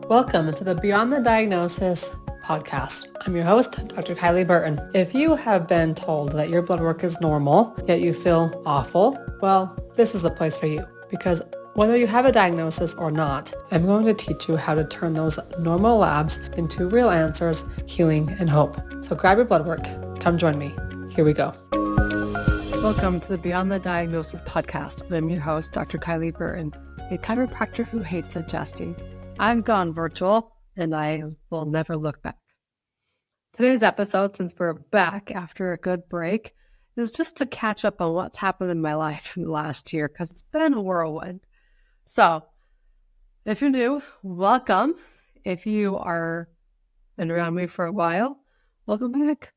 Welcome to the Beyond the Diagnosis podcast. I'm your host, Dr. Kylie Burton. If you have been told that your blood work is normal, yet you feel awful, well, this is the place for you, because whether you have a diagnosis or not, I'm going to teach you how to turn those normal labs into real answers, healing, and hope. So grab your blood work. Come join me. Here we go. Welcome to the Beyond the Diagnosis podcast. I'm your host, Dr. Kylie Burton, a chiropractor who hates adjusting. I've gone virtual, and I will never look back. Today's episode, since we're back after a good break, is just to catch up on what's happened in my life in the last year, because it's been a whirlwind. So, if you're new, welcome. If you are been around me for a while, welcome back.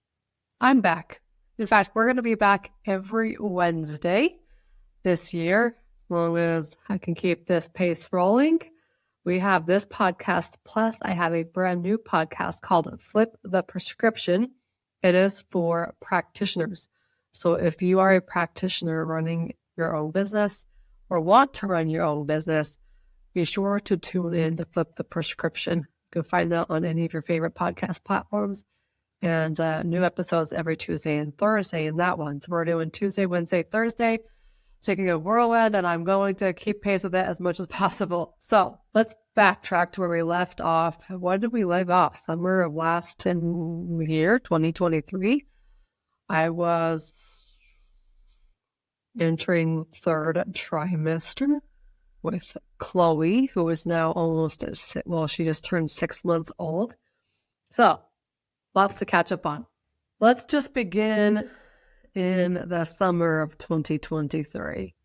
I'm back. In fact, we're going to be back every Wednesday this year, as long as I can keep this pace rolling. We have this podcast, plus I have a brand new podcast called Flip the Prescription. It is for practitioners. So if you are a practitioner running your own business or want to run your own business, be sure to tune in to Flip the Prescription. You can find that on any of your favorite podcast platforms. And new episodes every Tuesday and Thursday in that one. So we're doing Tuesday, Wednesday, Thursday, taking a whirlwind, and I'm going to keep pace with it as much as possible. So let's backtrack to where we left off. When did we leave off? Summer of last year, 2023. I was entering third trimester with Chloe, who is now almost, she just turned 6 months old. So lots to catch up on. Let's just begin in the summer of 2023.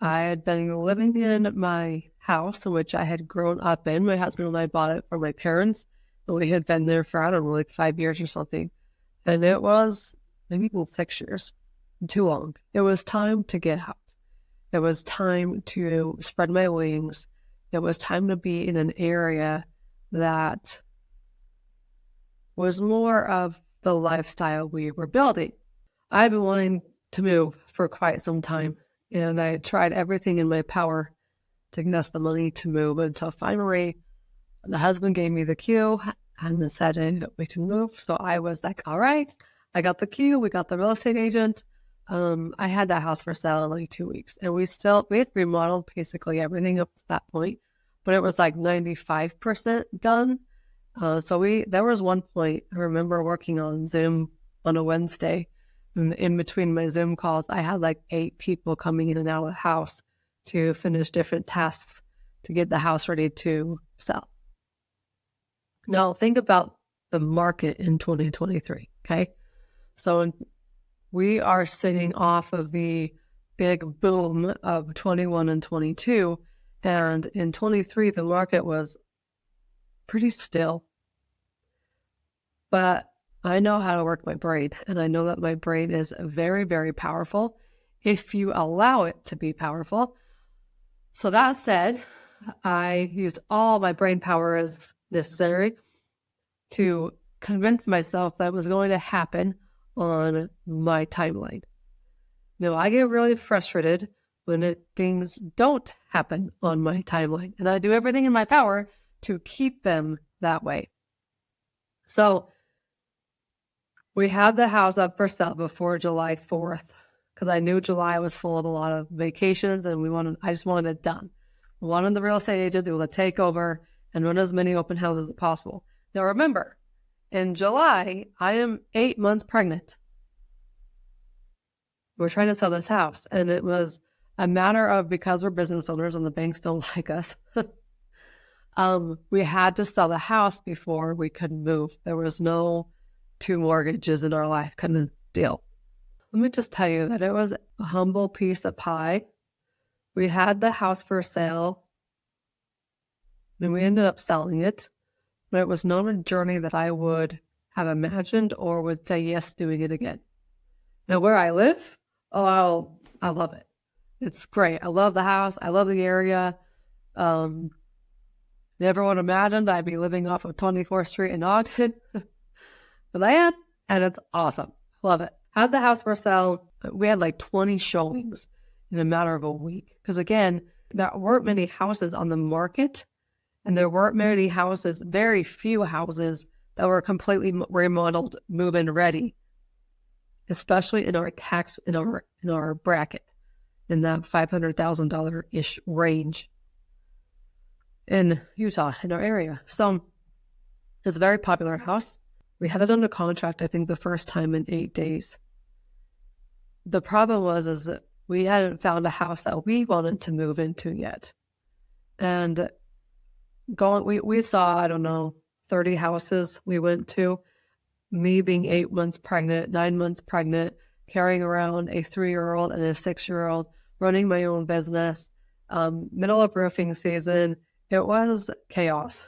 I had been living in my house in which I had grown up in. My husband and I bought it for my parents, and we had been there for, I don't know, like 5 years or something. And it was maybe even 6 years, too long. It was time to get out. It was time to spread my wings. It was time to be in an area that was more of the lifestyle we were building. I've been wanting to move for quite some time, and I tried everything in my power to get us the money to move until finally the husband gave me the cue and said we can move. So I was like, all right, I got the cue. We got the real estate agent. I had that house for sale in like 2 weeks, and we had remodeled basically everything up to that point, but it was like 95% done. So there was one point I remember working on Zoom on a Wednesday. And in between my Zoom calls, I had like 8 people coming in and out of the house to finish different tasks to get the house ready to sell. Now, think about the market in 2023, okay? So we are sitting off of the big boom of 21 and 22, and in 23, the market was pretty still. But I know how to work my brain, and I know that my brain is very, very powerful if you allow it to be powerful. So that said, I used all my brain power as necessary to convince myself that it was going to happen on my timeline. Now, I get really frustrated when things don't happen on my timeline, and I do everything in my power to keep them that way. So we had the house up for sale before July 4th because I knew July was full of a lot of vacations, and I just wanted it done. We wanted the real estate agent to take over and run as many open houses as possible. Now remember, in July, I am 8 months pregnant. We're trying to sell this house, and it was a matter of, because we're business owners and the banks don't like us, we had to sell the house before we could move. There was no 2 mortgages in our life kind of deal. Let me just tell you that it was a humble piece of pie. We had the house for sale, and we ended up selling it, but it was not a journey that I would have imagined or would say yes doing it again. Now, where I live, I love it. It's great. I love the house. I love the area. Never would have imagined I'd be living off of 24th Street in Ogden. But I am, and it's awesome. Love it. Had the house for sale. We had like 20 showings in a matter of a week. Because again, there weren't many houses on the market And there weren't many houses, very few houses that were completely remodeled, move-in ready, especially in our bracket, in that $500,000-ish range in Utah, in our area. So it's a very popular house. We had it under contract, I think, the first time in 8 days. The problem is that we hadn't found a house that we wanted to move into yet. And we saw, I don't know, 30 houses we went to. Me being 8 months pregnant, 9 months pregnant, carrying around a 3-year-old and a 6-year-old, running my own business, middle of roofing season. It was chaos.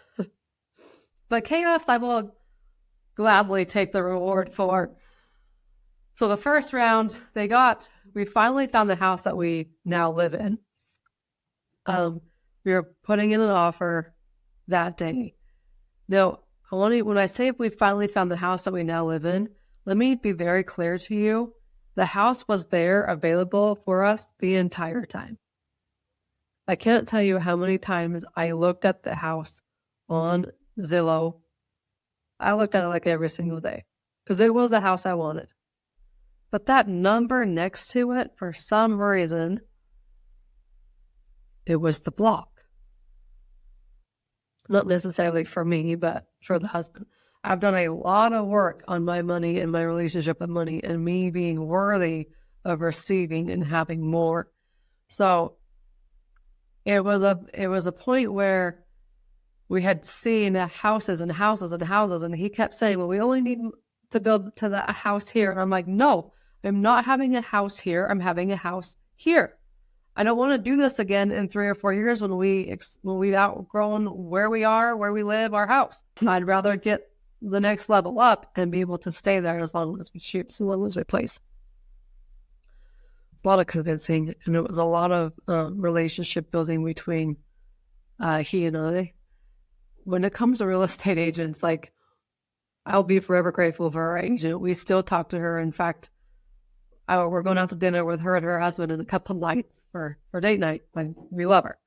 But chaos I will gladly take the reward for. So the first round, we finally found the house that we now live in. We were putting in an offer that day. Now, when I say we finally found the house that we now live in, let me be very clear to you. The house was there available for us the entire time. I can't tell you how many times I looked at the house on Zillow. I looked at it like every single day because it was the house I wanted. But that number next to it, for some reason, it was the block. Not necessarily for me, but for the husband. I've done a lot of work on my money and my relationship with money and me being worthy of receiving and having more. So it was a point where we had seen houses and houses and houses, and he kept saying, well, we only need to build to the house here. And I'm like, no, I'm not having a house here. I'm having a house here. I don't want to do this again in 3 or 4 years when we've outgrown where we are, where we live, our house. I'd rather get the next level up and be able to stay there as long as we shoot, as long as we place. A lot of convincing, and it was a lot of relationship building between he and I. When it comes to real estate agents, like, I'll be forever grateful for our agent. We still talk to her. In fact, we're going out to dinner with her and her husband in a couple of nights for date night. Like, we love her.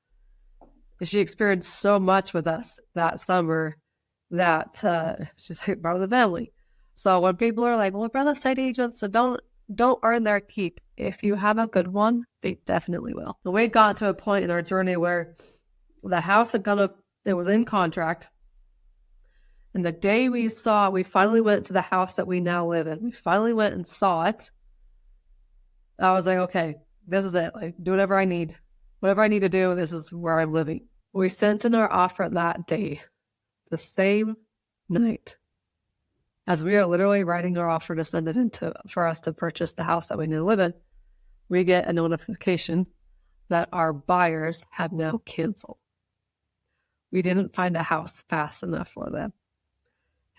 She experienced so much with us that summer that she's part of the family. So when people are like, well, real estate agents, so don't earn their keep. If you have a good one, they definitely will. And we got to a point in our journey where the house it was in contract. And the day we finally went to the house that we now live in. We finally went and saw it. I was like, okay, this is it. Like, do whatever I need to do. This is where I'm living. We sent in our offer that day, the same night, as we are literally writing our offer to send it for us to purchase the house that we now live in. We get a notification that our buyers have now canceled. We didn't find a house fast enough for them.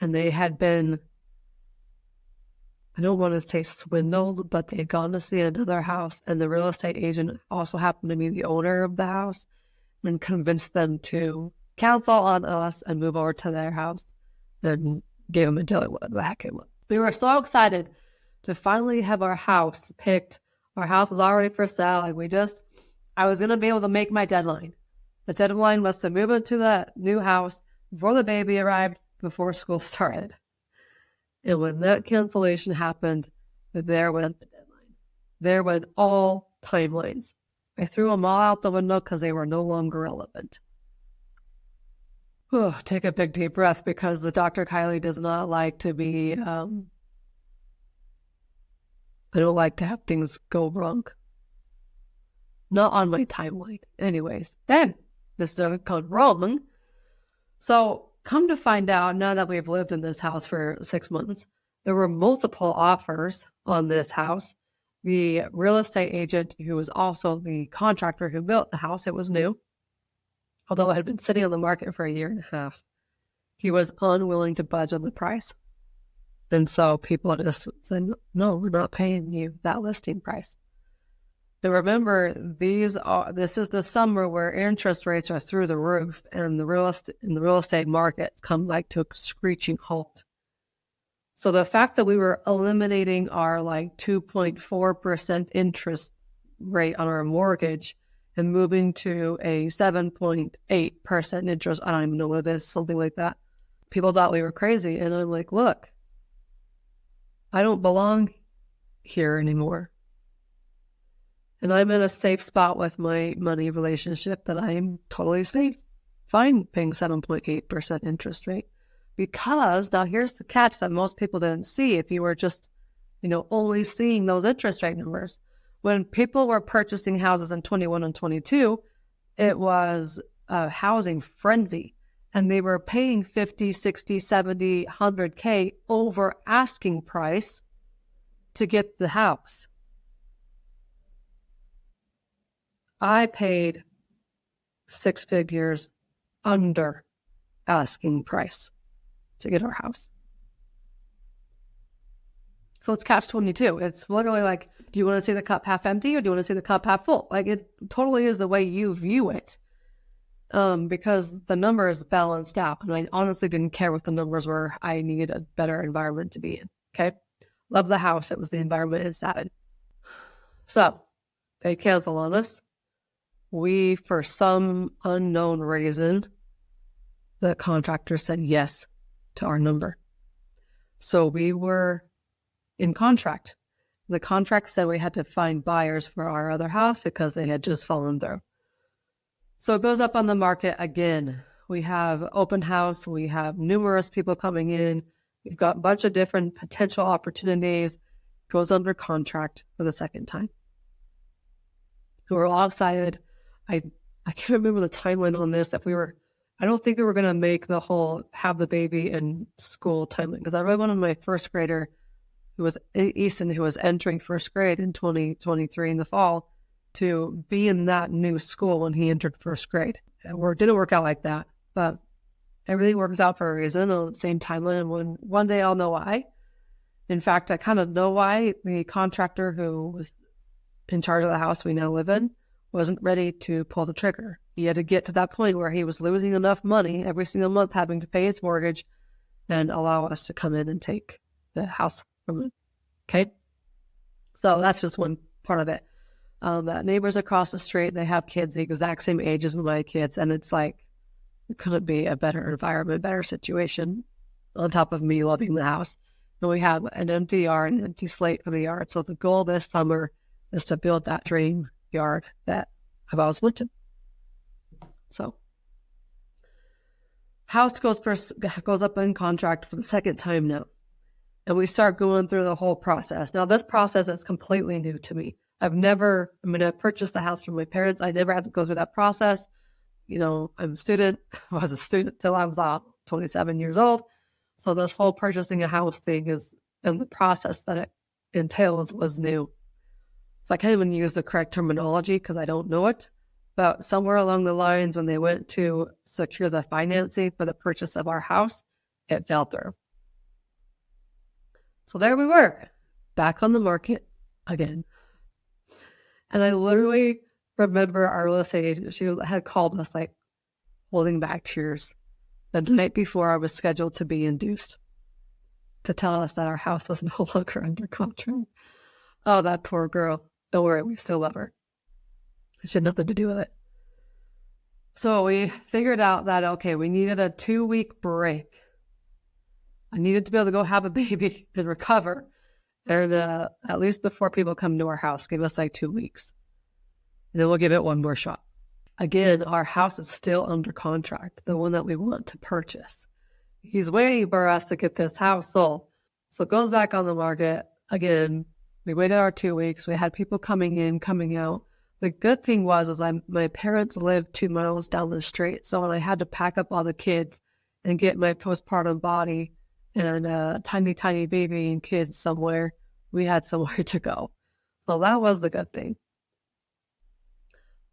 And they had been, I don't want to say swindled, but they had gone to see another house, and the real estate agent also happened to be the owner of the house, and convinced them to cancel on us and move over to their house, and gave them a deal what the heck it was. We were so excited to finally have our house picked. Our house was already for sale. I was going to be able to make my deadline. The deadline was to move into the new house before the baby arrived, before school started. And when that cancellation happened, there went the deadline. There went all timelines. I threw them all out the window because they were no longer relevant. Take a big deep breath, because the Dr. Kylie does not like to be, I don't like to have things go wrong. Not on my timeline. Anyways, then this started going wrong. So come to find out, now that we've lived in this house for 6 months, there were multiple offers on this house. The real estate agent, who was also the contractor who built the house, it was new, although it had been sitting on the market for 1.5 years, he was unwilling to budge on the price. And so people just said, no, we're not paying you that listing price. And remember, this is the summer where interest rates are through the roof, and the real estate market come like to a screeching halt. So the fact that we were eliminating our 2.4% interest rate on our mortgage and moving to a 7.8% interest. I don't even know what it is, something like that. People thought we were crazy. And I'm like, look, I don't belong here anymore. And I'm in a safe spot with my money relationship that I'm totally safe. Fine paying 7.8% interest rate. Because now here's the catch that most people didn't see if you were just, only seeing those interest rate numbers. When people were purchasing houses in 21 and 22, it was a housing frenzy. And they were paying 50, 60, 70, 100K over asking price to get the house. I paid 6 figures under asking price to get our house. So it's catch-22. It's literally like, do you want to see the cup half empty or do you want to see the cup half full? Like, it totally is the way you view it. Because the numbers balanced out. And I honestly didn't care what the numbers were. I needed a better environment to be in. Okay. Love the house. It was the environment it sat in. So they cancel on us. We, for some unknown reason, the contractor said yes to our number. So we were in contract. The contract said we had to find buyers for our other house because they had just fallen through. So it goes up on the market again. We have open house. We have numerous people coming in. We've got a bunch of different potential opportunities. Goes under contract for the second time. We're all excited. I can't remember the timeline on this. I don't think we were going to make the whole have the baby in school timeline, because I read one of my first grader who was Easton, who was entering first grade in 2023 in the fall, to be in that new school when he entered first grade. It didn't work out like that, but everything works out for a reason on the same timeline. And one day I'll know why. In fact, I kind of know why. The contractor who was in charge of the house we now live in wasn't ready to pull the trigger. He had to get to that point where he was losing enough money every single month having to pay his mortgage and allow us to come in and take the house from him. Okay? So that's just one part of it. The neighbors across the street, they have kids the exact same age as my kids, and it's like, it couldn't be a better environment, better situation, on top of me loving the house. And we have an empty yard, an empty slate for the yard. So the goal this summer is to build that dream yard that I've always wanted. So house goes up in contract for the second time now. And we start going through the whole process. Now, this process is completely new to me. I purchased the house from my parents. I never had to go through that process. I'm a student. I was a student till I was 27 years old. So this whole purchasing a house thing and the process that it entails was new. So I can't even use the correct terminology because I don't know it. But somewhere along the lines, when they went to secure the financing for the purchase of our house, it fell through. So there we were, back on the market again. And I literally remember our real estate agent, she had called us like holding back tears the night before I was scheduled to be induced to tell us that our house was no longer under contract. Oh, that poor girl. Don't worry, we still love her. It had nothing to do with it. So we figured out that, okay, we needed a 2-week break. I needed to be able to go have a baby and recover. And at least before people come to our house, give us like 2 weeks. And then we'll give it one more shot. Again, our house is still under contract, the one that we want to purchase. He's waiting for us to get this house sold. So it goes back on the market. Again, we waited our 2 weeks. We had people coming in, coming out. The good thing was my parents lived 2 miles down the street. So when I had to pack up all the kids and get my postpartum body and a tiny, tiny baby and kids somewhere, we had somewhere to go. So that was the good thing.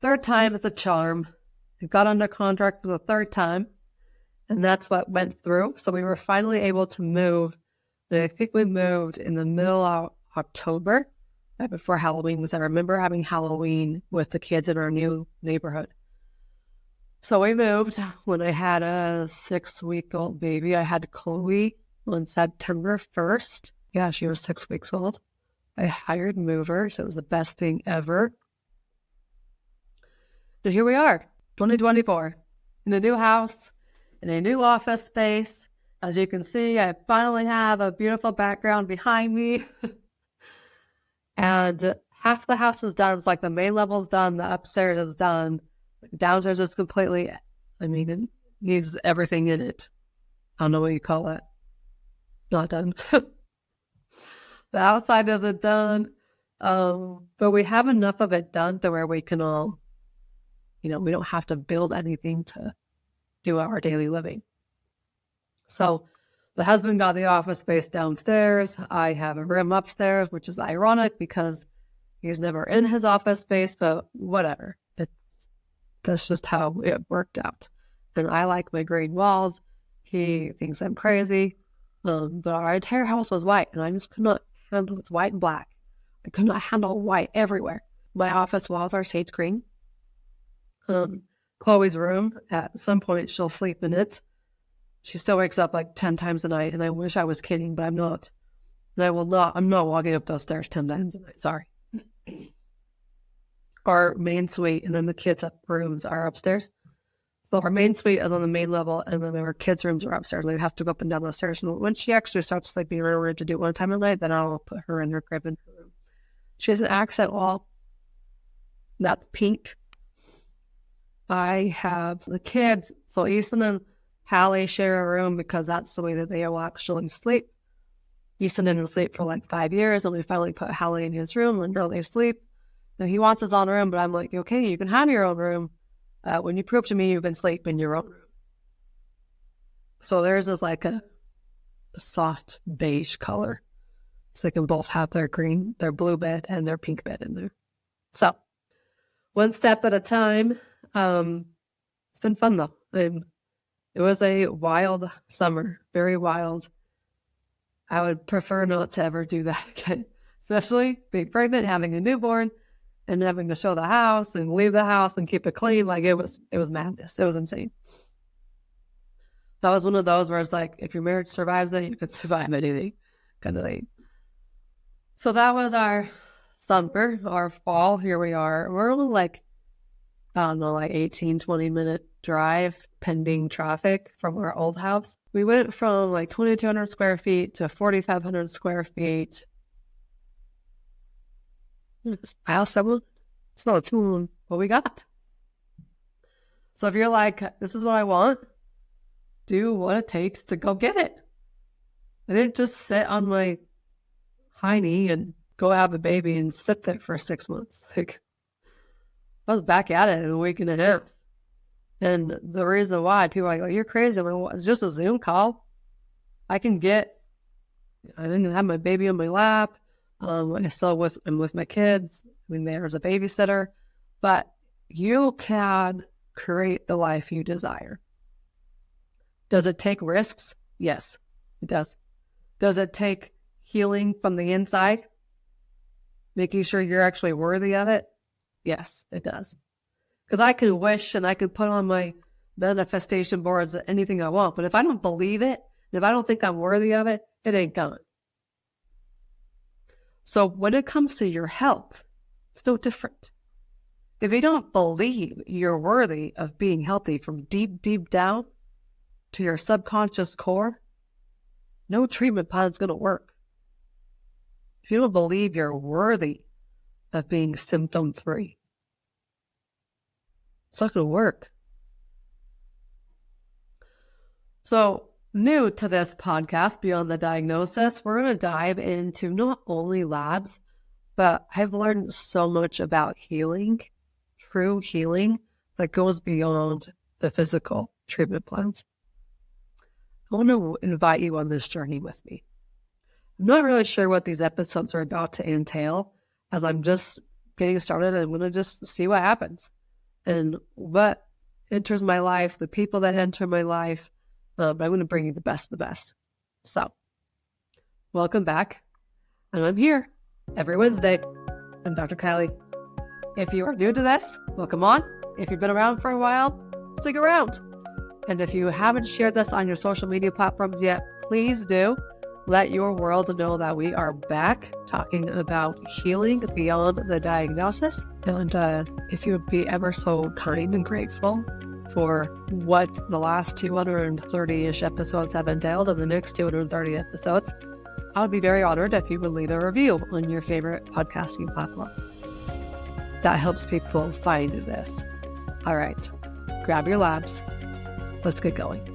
Third time is a charm. We got under contract for the third time, and that's what went through. So we were finally able to move. And I think we moved in the middle of October, right before Halloween, because I remember having Halloween with the kids in our new neighborhood. So we moved when I had a 6-week-old baby. I had Chloe on September 1st. Yeah, she was 6 weeks old. I hired movers. It was the best thing ever. So here we are, 2024, in a new house, in a new office space. As you can see, I finally have a beautiful background behind me. And half the house is done. It's like the main level is done, the upstairs is done, downstairs is completely, it needs everything in it. I don't know what you call it. Not done. The outside isn't done. But we have enough of it done to where we can all, we don't have to build anything to do our daily living. So the husband got the office space downstairs. I have a room upstairs, which is ironic because he's never in his office space, but whatever. That's just how it worked out. And I like my green walls. He thinks I'm crazy. But our entire house was white, and I just could not handle it's white and black. I could not handle white everywhere. My office walls are sage green. Chloe's room, at some point she'll sleep in it. She still wakes up like 10 times a night, and I wish I was kidding, but I'm not. And I'm not walking up those stairs 10 times a night, sorry. Our main suite, and then the kids' rooms are upstairs. So our main suite is on the main level, and then our kids' rooms are upstairs. They have to go up and down the stairs. And when she actually starts sleeping in her room to do it one time a night, then I'll put her in her crib in her room. She has an accent wall. That's pink. I have the kids. So Easton and Hallie share a room because that's the way that they will actually sleep. Easton didn't sleep for like 5 years, and we finally put Hallie in his room and they sleep. And he wants his own room, but I'm like, okay, you can have your own room. When you prove to me you can sleep in your own room. So theirs is like a soft beige color. So they can both have their blue bed and their pink bed in there. So one step at a time. It's been fun though. It was a wild summer, very wild. I would prefer not to ever do that again, especially being pregnant, having a newborn, and having to show the house and leave the house and keep it clean. Like it was madness. It was insane. That was one of those where it's like, if your marriage survives it, you can survive anything, kind of thing. So that was our summer, our fall. Here we are. We're only like, 18, 20-minute drive pending traffic from our old house. We went from like 2,200 square feet to 4,500 square feet. It's not too what we got. So if you're like, this is what I want, do what it takes to go get it. I didn't just sit on my hiney and go have a baby and sit there for 6 months. Like, I was back at it in a week and a half. And the reason why people are like, oh, you're crazy. I'm like, well, it's just a Zoom call. I can have my baby on my lap. I'm with my kids. There's a babysitter. But you can create the life you desire. Does it take risks? Yes, it does. Does it take healing from the inside? Making sure you're actually worthy of it? Yes, it does. Because I can wish and I can put on my manifestation boards anything I want, but if I don't believe it, and if I don't think I'm worthy of it, it ain't coming. So when it comes to your health, it's no different. If you don't believe you're worthy of being healthy from deep, deep down to your subconscious core, no treatment plan's going to work. If you don't believe you're worthy of being symptom-free, it's not going to work. So, new to this podcast, Beyond the Diagnosis, we're going to dive into not only labs, but I've learned so much about healing, true healing, that goes beyond the physical treatment plans. I want to invite you on this journey with me. I'm not really sure what these episodes are about to entail, as I'm just getting started and I'm going to just see what happens and what enters my life, the people that enter my life. I'm going to bring you the best of the best. So, welcome back. And I'm here every Wednesday. I'm Dr. Kylie. If you are new to this, welcome on. If you've been around for a while, stick around. And if you haven't shared this on your social media platforms yet, please do. let your world know that we are back talking about healing beyond the diagnosis. And if you would be ever so kind and grateful for what the last 230-ish episodes have entailed and the next 230 episodes, I would be very honored if you would leave a review on your favorite podcasting platform. That helps people find this. All right, grab your labs. Let's get going.